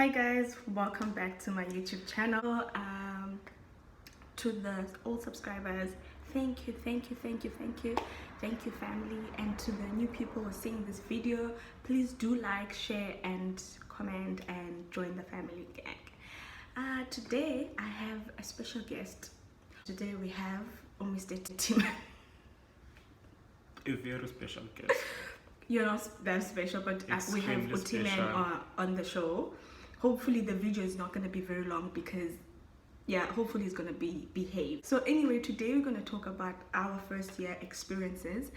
Hi guys, welcome back to my YouTube channel. To the old subscribers, thank you family, and to the new people who are seeing this video, please do like, share and comment and join the family gang. Today I have a special guest. Today we have Mr. Tim. A very special guest. You're not that special, but we have Utiman on the show. Hopefully the video is not going to be very long because hopefully it's going to be behaved. So anyway, today we're going to talk about our first year experiences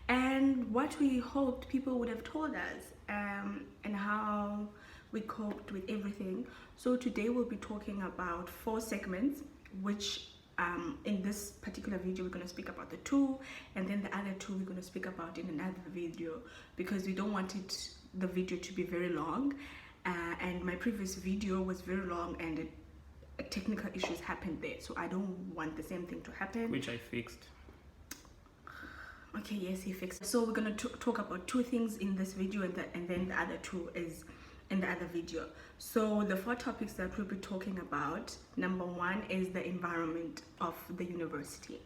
and what we hoped people would have told us, and how we coped with everything. So today we'll be talking about 4 segments, which in this particular video we're going to speak about the 2, and then the other 2 we're going to speak about in another video, because we don't want the video to be very long. And my previous video was very long and technical issues happened there, so I don't want the same thing to happen, which I fixed. Okay, yes, he fixed it. So we're going to talk about 2 things in this video, and then the other 2 is in the other video. So the 4 topics that we'll be talking about: number 1 is the environment of the university,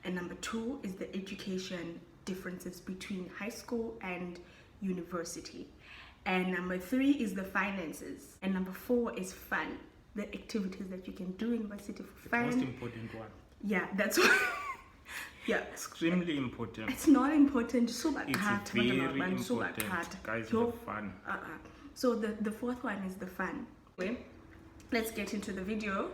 and number 2 is the education differences between high school and university, and number 3 is the finances, and number 4 is fun, the activities that you can do in university for fun. The most important one. Yeah, that's what. Yeah, extremely important. It's not important. It's very important, guys. Have fun. So the 4th one is the fun. Okay, let's get into the video.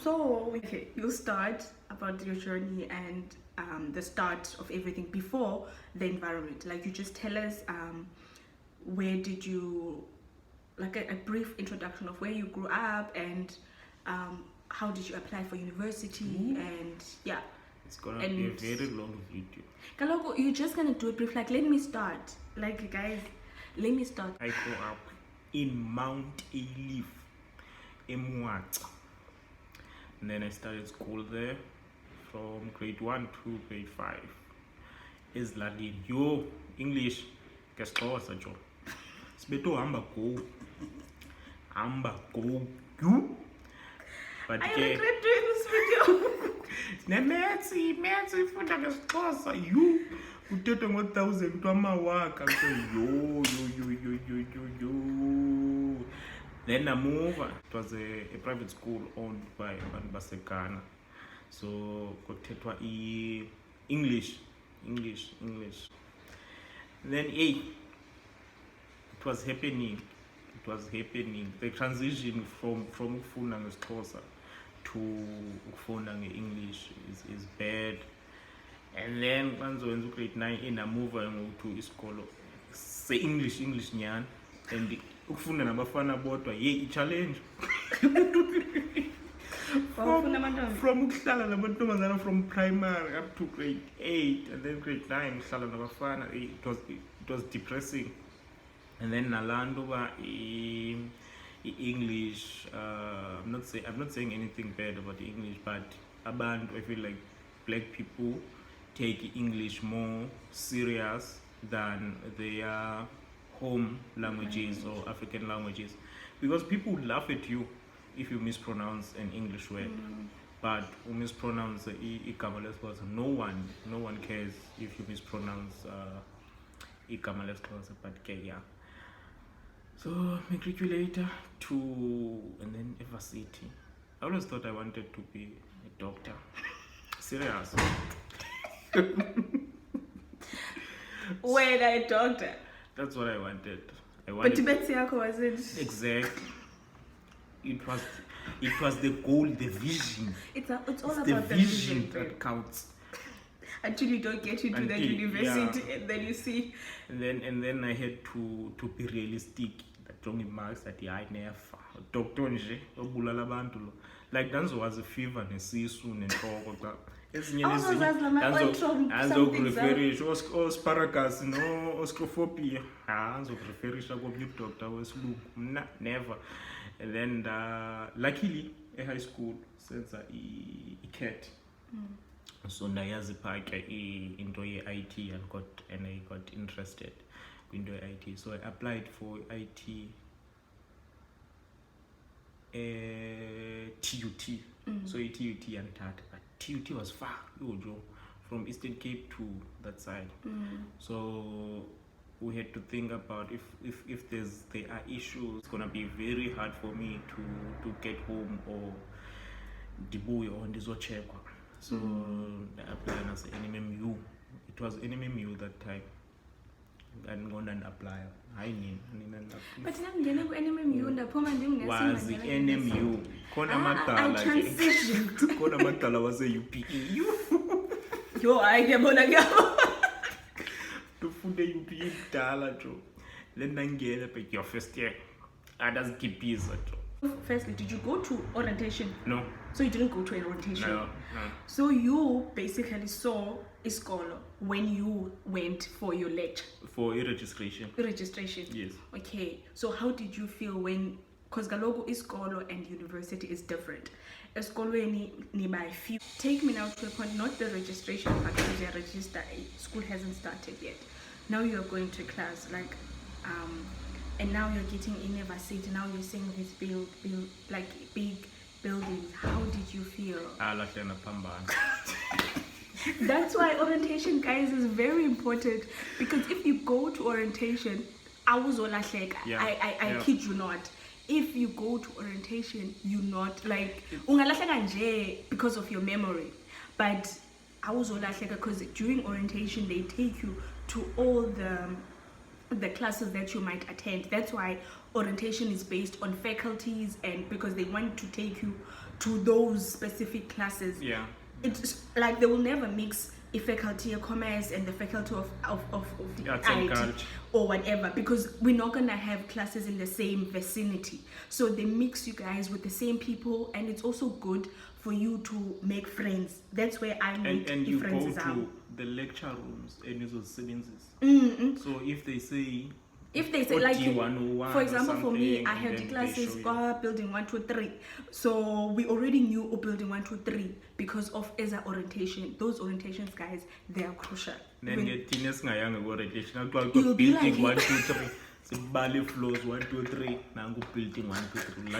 So okay, you start about your journey and the start of everything before the environment. Like, you just tell us where did you, like a brief introduction of where you grew up, and how did you apply for university. And yeah, it's gonna be a very long video. Kaloko, you're just gonna do it brief. Like, let me start. Like, guys, let me start. I grew up in Mount Elif, Emwat, and then I started school there from grade 1 to grade 5. Is Ladin yo English Kesxhosa jo. Sibeto hamba go you. But I regret doing this video. Maths ifunda ngesixhosa you uthethe ngo-1000 kwamawaka. yo then I moved. It was a private school owned by abantu baseGhana, so kuthethwa English. Then it was happening. The transition from ukufunda ngesixhosa to ukufunda nge-English is bad. And then once I went to grade 9 I moved to isikolo se-English nyani, and ukufunda nabafana bodwa i-challenge. From ukuhlala namantombazana from primary up to grade 8, and then grade 9 ukuhlala nabafana, it was depressing. And then nalanduba English, I'm not saying anything bad about the English, but I feel like black people take English more serious than their home languages or African languages, because people laugh at you if you mispronounce an English word. But you mispronounce igama lesixhosa, no one cares if you mispronounce igama lesixhosa. But okay, yeah. So matriculator and then university. I always thought I wanted to be a doctor. Serious. When a doctor. That's what I wanted. But Betsy was it? Exactly. It was the goal, the vision. It's all about the vision that counts. Until you don't get into that university, and then you see. And then I had to be realistic. That only marks that I never doctor nje obulala abantu lo. Like that was a fever nesisu nenhloko. Azokureferisha asparagus no oscophobia. Azokureferisha komnye doctor wesilungu. Never. And then luckily at high school since I cat. So ndayazi phake into ye-IT and I got interested into IT. So I applied for IT TUT. So TUT and TAT. But TUT was far, from Eastern Cape to that side. So we had to think about if there are issues, it's gonna be very hard for me to get home or dibuye or ndizochekwa. So I applied as NMMU. It was NMMU that time. And go and apply. But ngene ku NMMU ndaphuma ndimnesi was the NMU. Khona I transitioned. Khona amadala was a UPE. Yo, I ngiyabona ngiyabona. Tufunde UPE dala jo. Lena ngene but your first year. Others keep busy jo. Firstly, did you go to orientation? No. So you didn't go to an orientation? No. So you basically saw isikolo when you went for your lecture? For a registration. Registration? Yes. Okay. So how did you feel when, because Galogo isikolo and university is different. Esikolweni niba few. Take me now to a point, not the registration part, because you're registered, school hasn't started yet. Now you're going to class, like, and now you're getting in university, now you're seeing these big buildings. How did you feel? That's why orientation, guys, is very important, because if you go to orientation, I kid you not, if you go to orientation, you not like ungalahleka nje because of your memory, but because during orientation they take you to all the classes that you might attend. That's why orientation is based on faculties, and because they want to take you to those specific classes. Yeah. It's like they will never mix a faculty of commerce and the faculty of the IT or whatever, because we're not gonna have classes in the same vicinity. So they mix you guys with the same people, and it's also good for you to make friends. That's where I meet and you friends go to the lecture rooms and use those sentences. So if they say like, D101 for example, for me, I had classes building 1, 2, 3. So we already knew building 1, 2, 3 because of ESA orientation. Those orientations, guys, they are crucial. Then orientation. You'll be like, building 1, 2, 3. Bali floors 1, 2, 3. Now building 1, 2, 3.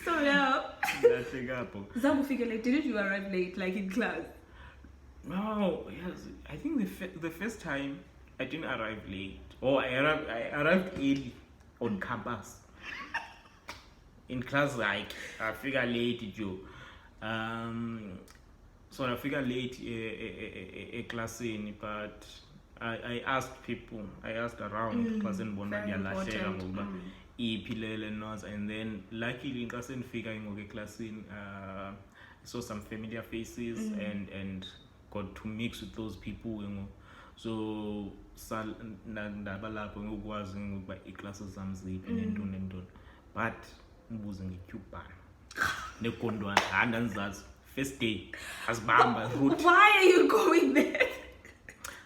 So yeah. Didn't you arrive late, like in class? No, yes. I think the first time I didn't arrive late. Or I arrived early on campus. In class, like I figure late, Joe. So I figure late a class in, but I asked people. I asked around class in and then luckily in class in figuring class in saw some familiar faces and got to mix with those people, so ndabalapho ngokwazi ngokuba iclasses zami ziphi nento but ngibuze ngeCuban nekondwana andanzazi first day asibamba route. Why are you going there?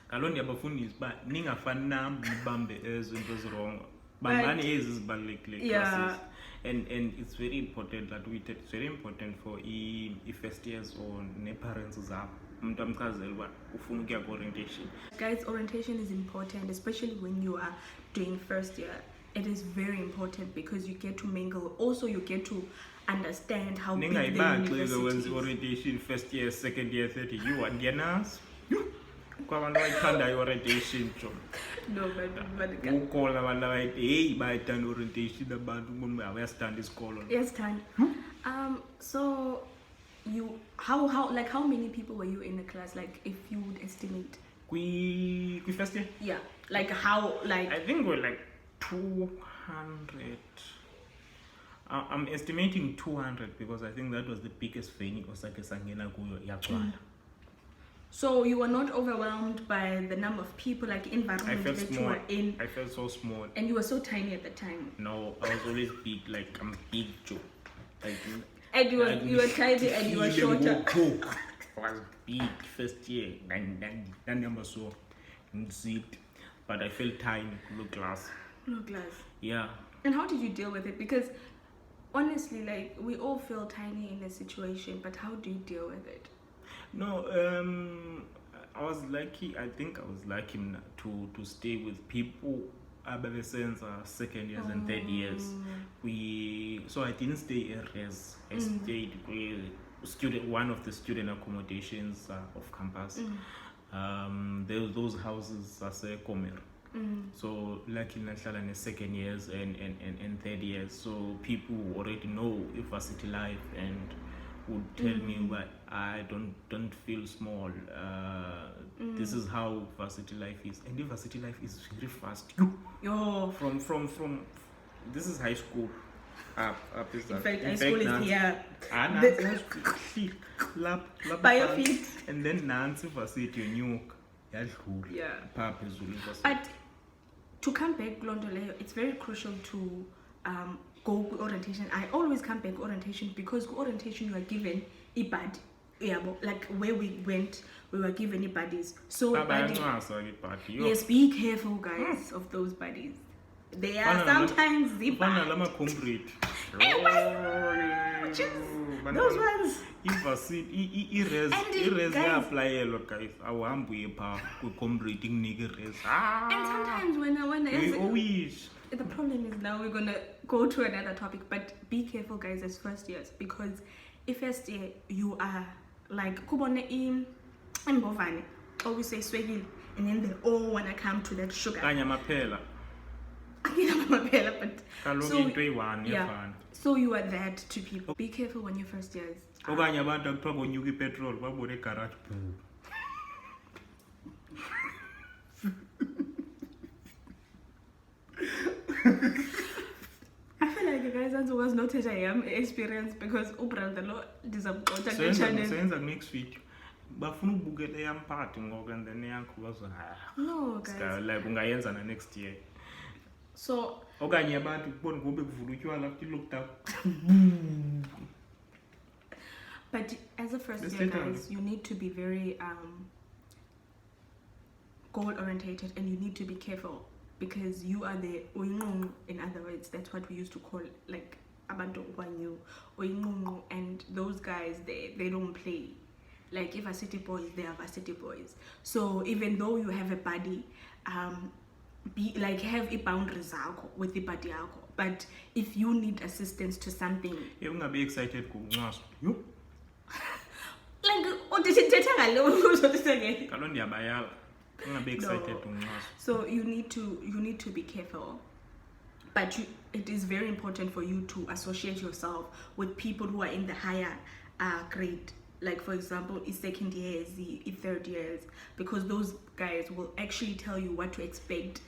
Kaloku ndiyabafundisa uba ningafani nam nibambe ezo into wrong. Bambani ezi zibalulekile classes. And it's very important that it's very important for first years or parents zabo. Guys, orientation is important, especially when you are doing first year. It is very important because you get to mingle. Also, you get to understand how big the university is. Orientation first year, second year, third year. You are Diana's. Orientation. No, but who call hey, by time orientation about where stand is called. Yes, stand. So you how many people were you in the class? Like, if you would estimate. We first year? Yeah. Like how, like, I think we're like 200. I'm estimating 200 because I think that was the biggest venue Osaka Sangena Kuyo Yakwanda. So you were not overwhelmed by the number of people, like environment that you were in? I felt so small. And you were so tiny at the time. No, I was always big, like I'm big Joe. Like, and you were tiny and you were shorter. I was big first year, then number so zipped, but I felt tiny, low class. Low class. Yeah. And how did you deal with it? Because honestly, like, we all feel tiny in a situation, but how do you deal with it? No, I was lucky. I think I was lucky to stay with people ababesenza second years and third years. So I didn't stay at res. I stayed with one of the student accommodations of campus. Those houses are Komer. So luckily nahlala in second years and third years. So people who already know university life and would tell me what I don't feel small. This is how varsity life is, and the varsity life is very fast. Yo, from this is high school. Up is that. In fact, high school is here. By your feet. And then Nancy varsity new. Yeah. But to come back, Londoleo, it's very crucial to go orientation. I always come back orientation because orientation you are given a bad. Yeah, like where we went, we were given buddies. So yes, be careful, guys, of those buddies. They are sometimes the bad. Those ones. And sometimes when the problem is now we're gonna go to another topic, but be careful, guys, as first years, because if first year you are like kubone imbovane, always say swaggy, and then they all wanna come to that sugar. But so you are that to people. Be careful when you're first years. I feel like you guys was not a experience because the law next week. Bafuna ukubukela eyam party ngoku and then yakho bazohaya. No, guys. Like ungayenza na next year. So okanye abantu kubona kube kuvula utywala after lockdown. But as a first year, guys, you need to be very goal orientated, and you need to be careful because you are the oinqunqu. In other words, that's what we used to call like abantu wanyu oinqunqu, and those guys they don't play. Like if varsity boys, they are varsity boys. So even though you have a buddy, be like have a boundaries with the buddy. But if you need assistance to something, you will be excited. Like what did it So you need to be careful. But it is very important for you to associate yourself with people who are in the higher grade. Like for example, second years, third years, because those guys will actually tell you what to expect,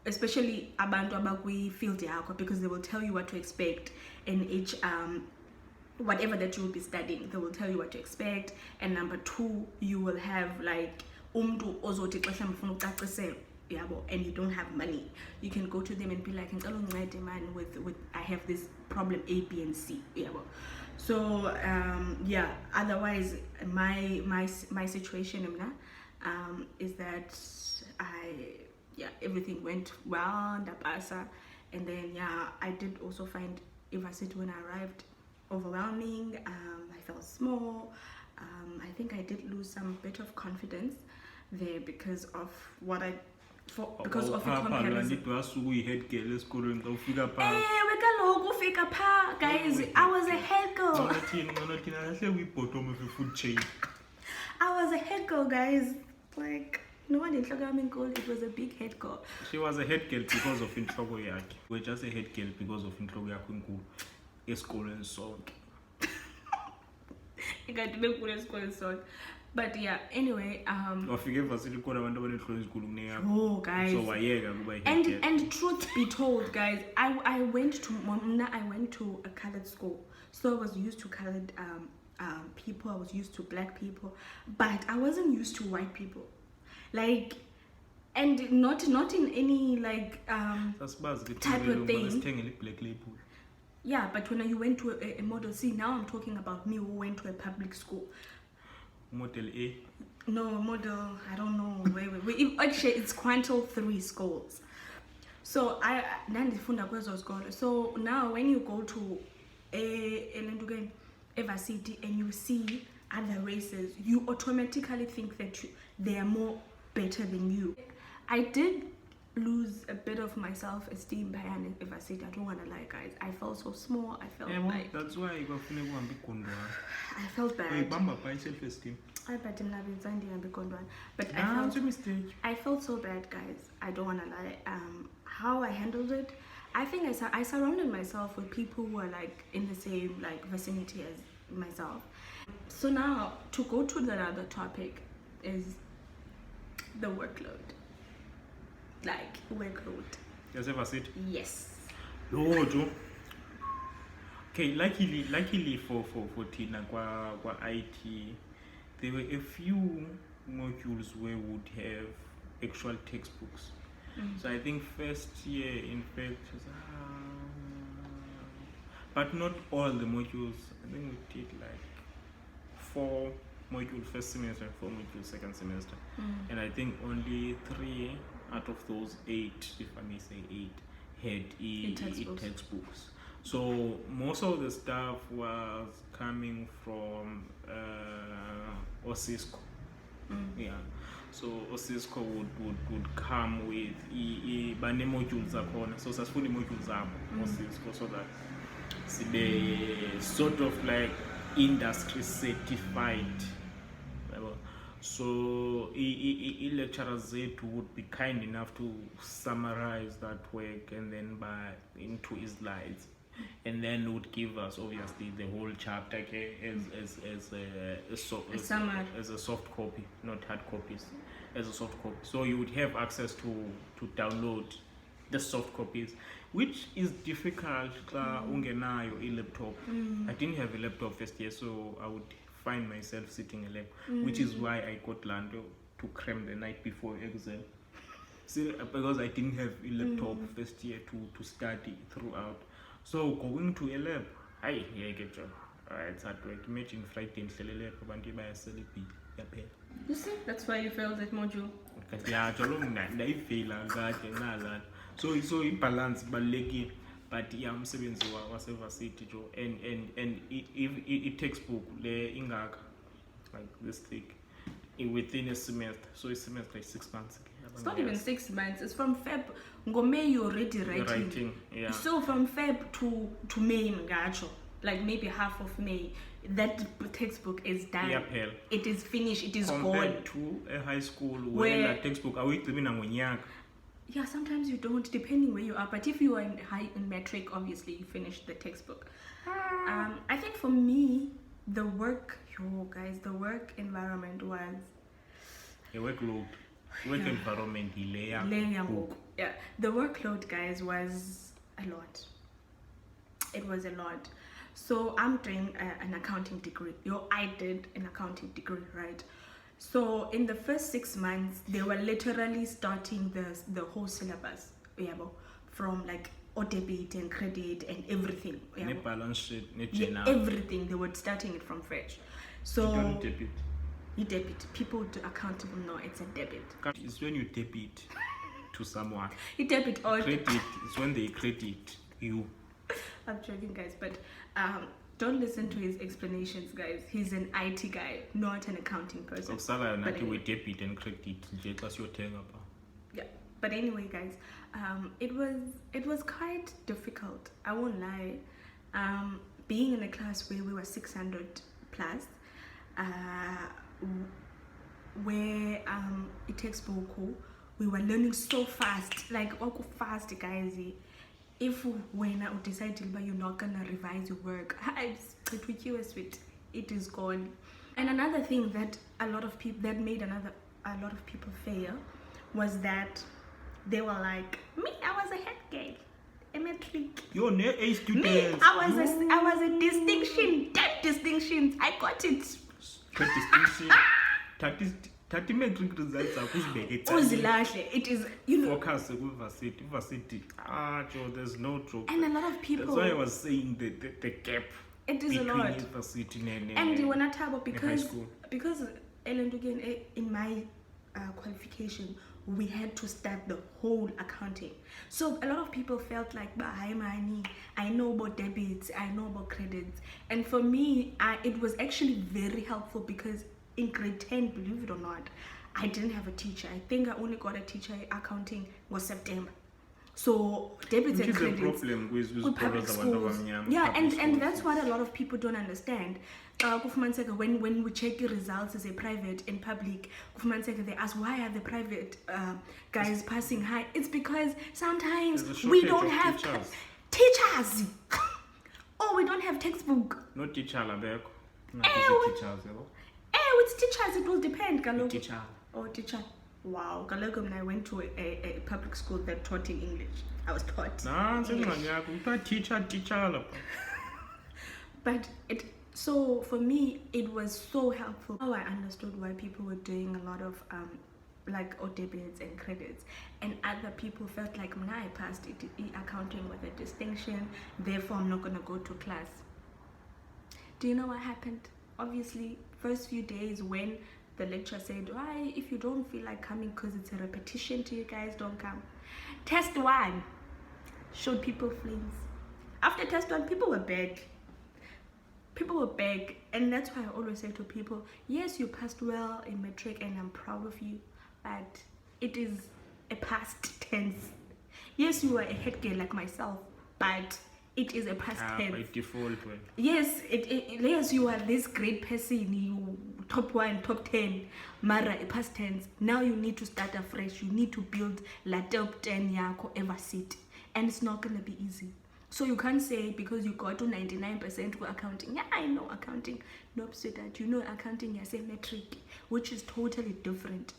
especially abantu abakwi field yakho, because they will tell you what to expect in each whatever that you will be studying. They will tell you what to expect. And number two, you will have like umntu ozothi xa mfuna ucacisela yabo, and you don't have money, you can go to them and be like, man, with I have this problem A, B, and C yabo. So yeah, otherwise my situation is that everything went well and and then I did also find university when I arrived overwhelming. I felt small. I think I did lose some bit of confidence there because of because of the comparison. Guys, I was a head girl. I was a head girl, guys. Like, no one in Tlagamin girl, it was a big head girl. She was a head girl because of intlogo yaki. We're just a head girl because of intlogo yaki in school and so. You got to make good school and so. But yeah, anyway, oh guys. And truth be told, guys, I went to a colored school, so I was used to colored people. I was used to black people, but I wasn't used to white people, like, and not in any like type of thing. Yeah, but when you went to a model, see, now I'm talking about me who went to a public school. Model A? No, model, I don't know. Actually, it's Quantal 3 schools. So, so now when you go to a varsity and you see other races, you automatically think that they are more better than you. I did lose a bit of my self-esteem by if I said, I don't want to lie, guys. I felt so small. I felt like that's why you got I felt bad. Self-esteem. But I felt so bad, guys. I don't want to lie. How I handled it, I think I surrounded myself with people who are like in the same like vicinity as myself. So now to go to the other topic is the workload. Like workload. Yes, ever said? Yes. No, Joe. Okay, luckily for Tina kwa IT, there were a few modules where we would have actual textbooks. So I think first year, in fact, but not all the modules. I think we did like 4 modules first semester and 4 modules second semester. And I think only 3 out of those 8, if I may say 8, had textbooks. So most of the stuff was coming from Osisco. Yeah. So Osisco would come with bane modules akhona. So sasifuna modules zabo Osisco, so that they sort of like industry certified. So lecturers would be kind enough to summarize that work and then into his slides, and then would give us obviously the whole chapter as a soft copy, not hard copies, as a soft copy. So you would have access to download the soft copies, which is difficult ungenayo laptop. I didn't have a laptop first year, so I would find myself sitting a lab, which is why I got Lando to cram the night before exam. So, because I didn't have a laptop first year to study throughout. So going to a lab, I get job. It's hard work. Imagine Friday and lab, you see, that's why you failed that module. Yeah, I fail so balance baleki. But yeah, umsebenzi wasevasithi jo, and it textbook le ingaka like this thick within a semester. So a semester like 6 months. It's not even 6 months. It's from Feb. May you're already writing. Yeah. So from Feb to May, ngacho, like maybe half of May, that textbook is done. Yep. It is finished. It is compared gone. To a high school where that textbook are we ngonyaka. Yeah, sometimes you don't, depending where you are. But if you are in Matric, obviously you finish the textbook. I think for me, the work environment was a workload. Work environment, yeah, the workload, guys, was a lot. It was a lot. So I'm doing an accounting degree. I did an accounting degree, right? So in the first 6 months, they were literally starting the whole syllabus, from like debit and credit and everything. Balance sheet, everything. They were starting it from fresh. So you don't debit. You debit. People do accountable. No, it's a debit. It's when you debit to someone. You debit or credit. It's when they credit you. I'm joking, guys, but don't listen to his explanations, guys. He's an IT guy, not an accounting person. But anyway, debit and credit. Yeah, but anyway, guys, it was quite difficult. I won't lie. Being in a class where we were 600 plus, where it takes Boko, we were learning so fast, like fast, guys. If when I decide you're not gonna revise your work, it is gone. And another thing that made a lot of people fail was that they were like, me, I was a head guy, a Matric. You're not a student. Me, I was a distinction, 10 distinctions. I got it. 30 Matric results are it is, focus varsity. Joe, there's no joke. And a lot of people, that's why I was saying the gap. It is a lot. University and you wanna talk about because in my qualification, we had to start the whole accounting. So a lot of people felt like, hi money, I know about debits, I know about credits. And for me, it was actually very helpful because in grade 10, believe it or not, I didn't have a teacher. I think I only got a teacher in accounting was September. So debits and credits with public schools. Yeah, and that's what a lot of people don't understand. When we check your results as a private and public, they ask why are the private guys passing high. It's because sometimes we don't have teachers. Oh, we don't have textbook. No teacher, Labeko. With teachers, it will depend. Teacher. Oh, teacher. Wow, when I went to a public school that taught in English. I was taught. Teacher. But so for me, it was so helpful. How I understood why people were doing a lot of like debits and credits, and other people felt like I passed accounting with a distinction, therefore I'm not gonna go to class. Do you know what happened? Obviously, first few days when the lecturer said, why, if you don't feel like coming because it's a repetition to you guys, don't come. Test 1 showed people flames. After test 1, people were back. And that's why I always say to people, yes, you passed well in Matric and I'm proud of you, but it is a past tense. Yes, you are a head girl like myself, but it is a past tense. By default. Yes, yes, you are this great person, you top 1, top 10, mara a past tense. Now you need to start afresh. You need to build la top 10 yako ever sit, and it's not gonna be easy. So you can't say because you got to 99% for accounting. Yeah, I know accounting. Nope, sweetheart. You know accounting as a metric, which is totally different.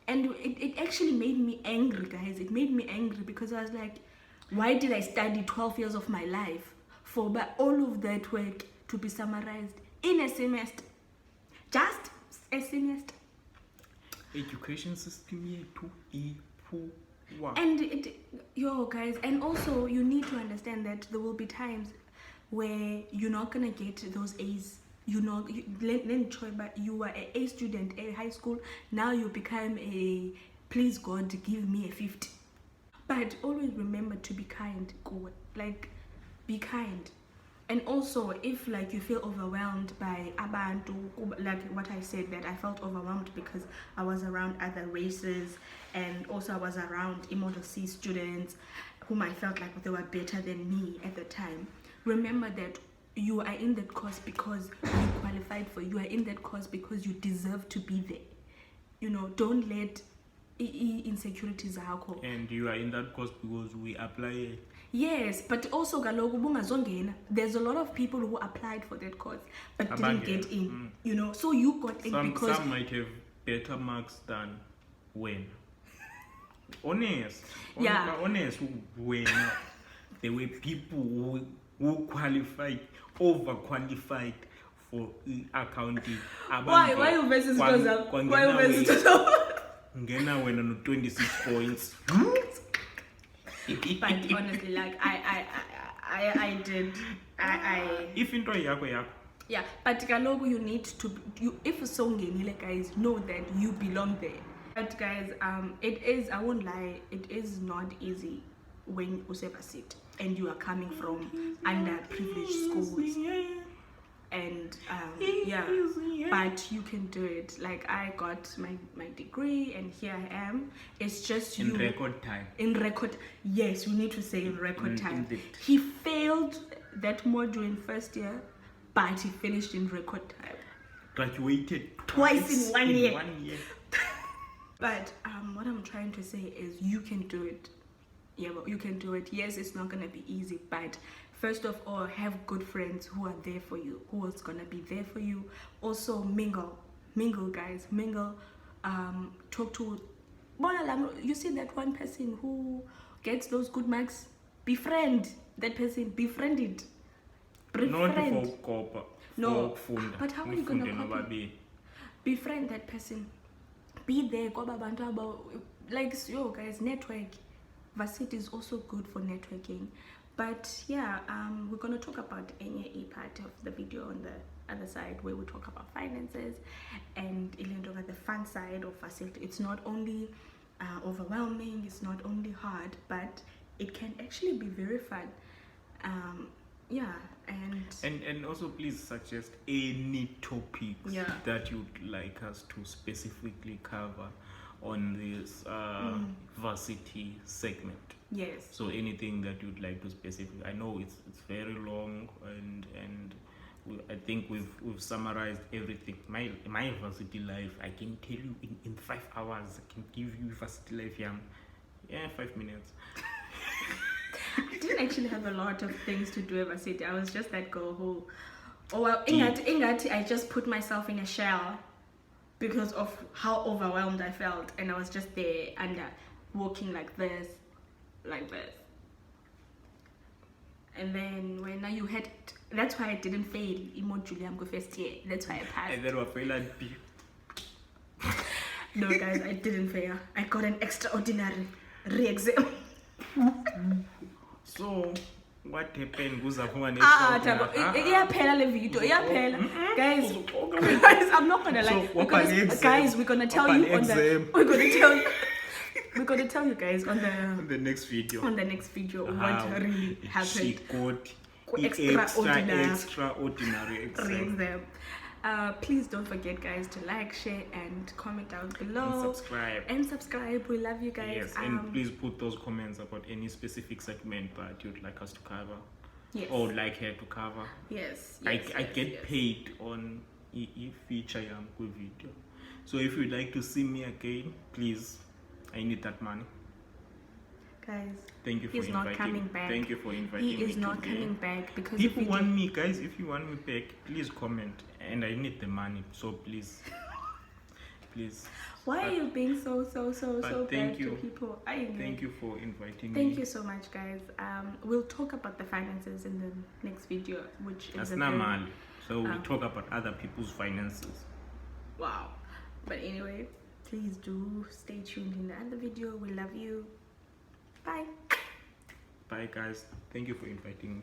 And it actually made me angry, guys. It made me angry because I was like, why did I study 12 years of my life for all of that work to be summarized in a semester? Just a semester. Education system here too. And guys, and also you need to understand that there will be times where you're not gonna get those A's. But you were an A student at high school. Now you become a, please God, give me a 50. But always remember to be kind. Like, be kind. And also, if like you feel overwhelmed by abantu, like what I said, that I felt overwhelmed because I was around other races, and also I was around Immortal C students whom I felt like they were better than me at the time. Remember that you are in that course because you qualified for. You are in that course because you deserve to be there. Don't let insecurities happen. And you are in that course because we apply. Yes, but also there's a lot of people who applied for that course but didn't get in. So you got in because some might have better marks than when. Honest. Yeah. Honest when there were people who qualified, overqualified for accounting. Why you versus goes up? Why you versus Ngena when on 26 points. But honestly, like I did. If into yako. Yeah, but kaloku you need to. If songenile, guys, know that you belong there. But guys, it is. I won't lie. It is not easy when you sit and you are coming from underprivileged schools. And but you can do it. Like, I got my degree and here I am. It's just in record time. Yes, you need to say in record time. He failed that module in first year, but he finished in record time. Graduated twice in 1 year. But what I'm trying to say is you can do it. Yeah, but you can do it. Yes, it's not gonna be easy, but first of all, have good friends who are there for you, who is gonna be there for you. Also, mingle, guys, mingle. Talk to. You see that one person who gets those good marks. Befriend that person. Befriend it. Not for no, but how are you gonna copy? Befriend that person. Be there. Like, guys, network. Varsity is also good for networking. But yeah, we're going to talk about any part of the video on the other side where we talk about finances and the fun side of facility. It's not only overwhelming, it's not only hard, but it can actually be very fun. yeah, and also please suggest any topics Yeah. that you'd like us to specifically cover on this varsity segment. yes. So anything that you'd like to specify. I know it's very long, and I think we've summarized everything. My varsity life, I can tell you in 5 hours. I can give you varsity life, 5 minutes. I didn't actually have a lot of things to do ever city. I was just that girl who, I just put myself in a shell because of how overwhelmed I felt, and I was just there and walking like this. And then when you had, that's why I didn't fail in module I'm first year. That's why I passed. And then we failed. No guys, I didn't fail. I got an extraordinary re-exam. So what happened? Iyaphela le video. Iyaphela. Guys, I'm not gonna lie. Guys, we're gonna tell you on the. We're gonna tell you guys on the next video. On the next video, what really happened. She got extraordinary exam. Please don't forget, guys, to like, share, and comment down below. And subscribe. We love you guys. Yes, and please put those comments about any specific segment that you'd like us to cover. Yes. Or like her to cover. Yes. I get paid on each feature good video. So if you'd like to see me again, please, I need that money. Guys, thank you for he's inviting. Not coming back. Thank you for inviting me. He is not coming back because people want me, guys. If you want me back, please comment. And I need the money, so please, please. Why are you being so bad you. to people? Thank you for inviting me. Thank you so much, guys. We'll talk about the finances in the next video, which that's is normal. So we talk about other people's finances. Wow. But anyway, please do stay tuned in the other video. We love you. Bye. Bye, guys. Thank you for inviting me.